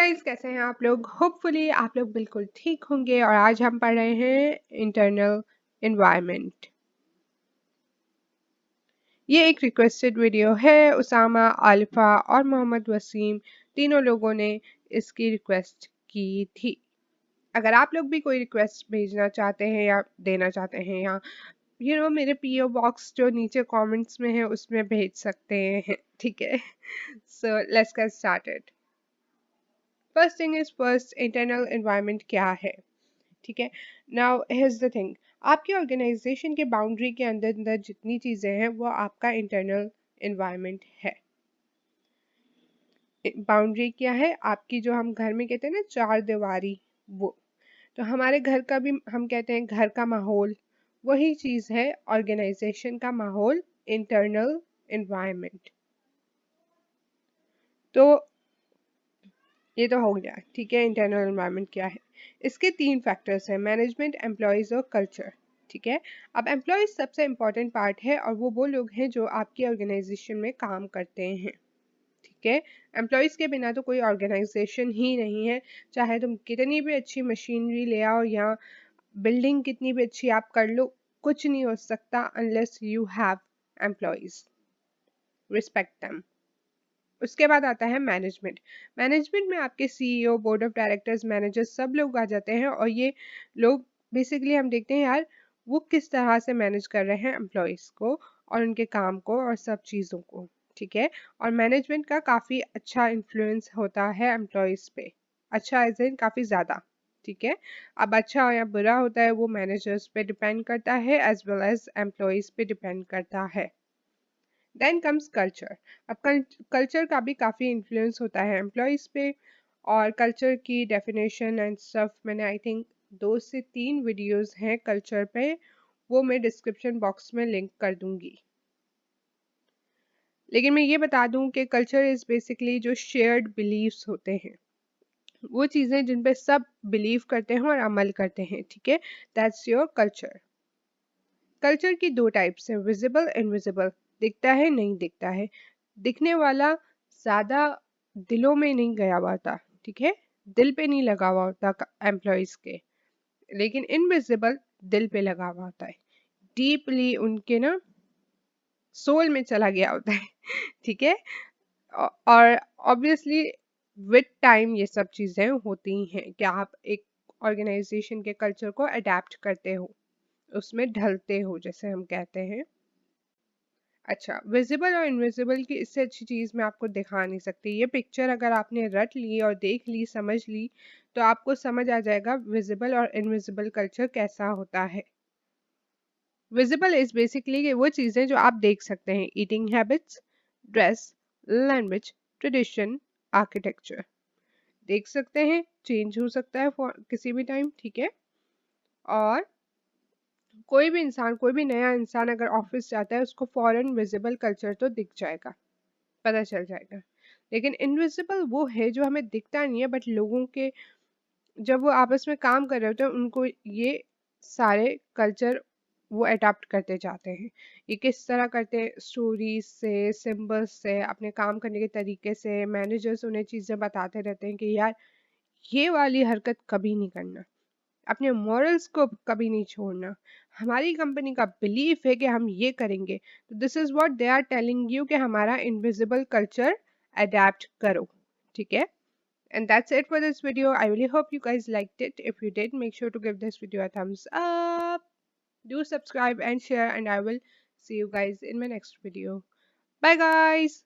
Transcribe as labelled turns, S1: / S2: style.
S1: Guys, कैसे हैं आप लोग। होपफुली आप लोग बिल्कुल ठीक होंगे। और आज हम पढ़ रहे हैं इंटरनल एनवायरनमेंट। ये एक रिक्वेस्टेड वीडियो है। उसामा, आलिफा और मोहम्मद वसीम तीनों लोगों ने इसकी रिक्वेस्ट की थी। अगर आप लोग भी कोई रिक्वेस्ट भेजना चाहते हैं या देना चाहते हैं या मेरे पीओ बॉक्स जो नीचे कमेंट्स में है उसमें भेज सकते हैं। ठीक है, so let's get started. First thing is first, internal environment क्या है। ठीक है, नाउ हियर्स द थिंग। आपकी ऑर्गेनाइजेशन के बाउंड्री के अंदर अंदर जितनी चीज़ें हैं वो आपका इंटरनल एनवायरनमेंट है। बाउंड्री क्या है आपकी, जो हम घर में कहते हैं ना चार दीवारी, वो तो हमारे घर का भी हम कहते हैं घर का माहौल, वही चीज़ है ऑर्गेनाइजेशन का माहौल, इंटरनल एनवायरनमेंट। तो ये तो हो गया। ठीक है, इंटरनल एनवायरनमेंट क्या है। इसके तीन फैक्टर्स हैं, मैनेजमेंट, एम्प्लॉयज़ और कल्चर। ठीक है, अब एम्प्लॉयज़ सबसे इम्पॉर्टेंट पार्ट है और वो लोग हैं जो आपकी ऑर्गेनाइजेशन में काम करते हैं। ठीक है, एम्प्लॉयज़ के बिना तो कोई ऑर्गेनाइजेशन ही नहीं है। चाहे तुम कितनी भी अच्छी मशीनरी ले आओ या बिल्डिंग कितनी भी अच्छी आप कर लो, कुछ नहीं हो सकता unless you have employees. Respect them. उसके बाद आता है मैनेजमेंट। मैनेजमेंट में आपके CEO, board of directors, managers सब लोग आ जाते हैं और ये लोग बेसिकली हम देखते हैं यार वो किस तरह से मैनेज कर रहे हैं एम्प्लॉयज़ को और उनके काम को और सब चीज़ों को। ठीक है, और मैनेजमेंट का काफ़ी अच्छा इन्फ्लुएंस होता है एम्प्लॉयज़ पे। अच्छा एज इन काफ़ी ज़्यादा। ठीक है, अब अच्छा या बुरा होता है वो मैनेजर्स पे डिपेंड करता है एज वेल एज एम्प्लॉयज़ पे डिपेंड करता है। Then comes culture. अब कल्चर का भी काफ़ी इन्फ्लुएंस होता है एम्प्लॉयज़ पे। और कल्चर की डेफिनेशन एंड स्टफ मैंने आई थिंक 2 से 3 वीडियोस हैं कल्चर पे, वो मैं डिस्क्रिप्शन बॉक्स में लिंक कर दूंगी। लेकिन मैं ये बता दूं कि कल्चर इज़ बेसिकली जो शेयर्ड बिलीव्स होते हैं, वो चीज़ें जिन पे सब बिलीव करते हैं और अमल करते हैं। ठीक है, दैट्स योर कल्चर। कल्चर की 2 टाइप्स हैं, विजिबल, इनविजिबल। दिखता है, नहीं दिखता है। दिखने वाला ज़्यादा दिलों में नहीं गया हुआ था। ठीक है, दिल पे नहीं लगा हुआ होता एम्प्लॉयज़ के। लेकिन इनविजिबल दिल पे लगा हुआ होता है, डीपली उनके ना सोल में चला गया होता है। ठीक है, और ऑब्वियसली विद टाइम ये सब चीज़ें होती हैं कि आप एक ऑर्गेनाइजेशन के कल्चर को अडेप्ट करते हो, उसमें ढलते हो जैसे हम कहते हैं। अच्छा, विजिबल और इनविजिबल की इससे अच्छी चीज़ मैं आपको दिखा नहीं सकती। ये पिक्चर अगर आपने रट ली और देख ली, समझ ली, तो आपको समझ आ जाएगा विजिबल और इनविजिबल कल्चर कैसा होता है। विजिबल इज बेसिकली वो चीज़ें जो आप देख सकते हैं, eating habits, dress, language, tradition, architecture. देख सकते हैं, चेंज हो सकता है किसी भी टाइम। ठीक है, और कोई भी इंसान, कोई भी नया इंसान अगर ऑफिस जाता है उसको फॉरेन विजिबल कल्चर तो दिख जाएगा, पता चल जाएगा। लेकिन इनविजिबल वो है जो हमें दिखता नहीं है, बट लोगों के जब वो आपस में काम कर रहे होते हैं उनको ये सारे कल्चर वो अडाप्ट करते जाते हैं। ये किस तरह करते हैं, स्टोरीज से, सिंबल्स से, अपने काम करने के तरीके से। मैनेजर्स उन्हें चीज़ें बताते रहते हैं कि यार ये वाली हरकत कभी नहीं करना, अपने मॉरल्स को कभी नहीं छोड़ना, हमारी कंपनी का बिलीफ है कि हम ये करेंगे। तो this is what they are telling you कि हमारा इनविजिबल कल्चर अडेप्ट करो। ठीक है, and that's it for this video. I really hope you guys liked it. If you did, make sure to give this video a thumbs up. Do subscribe and share, and I will see you guys in my next video. Bye guys.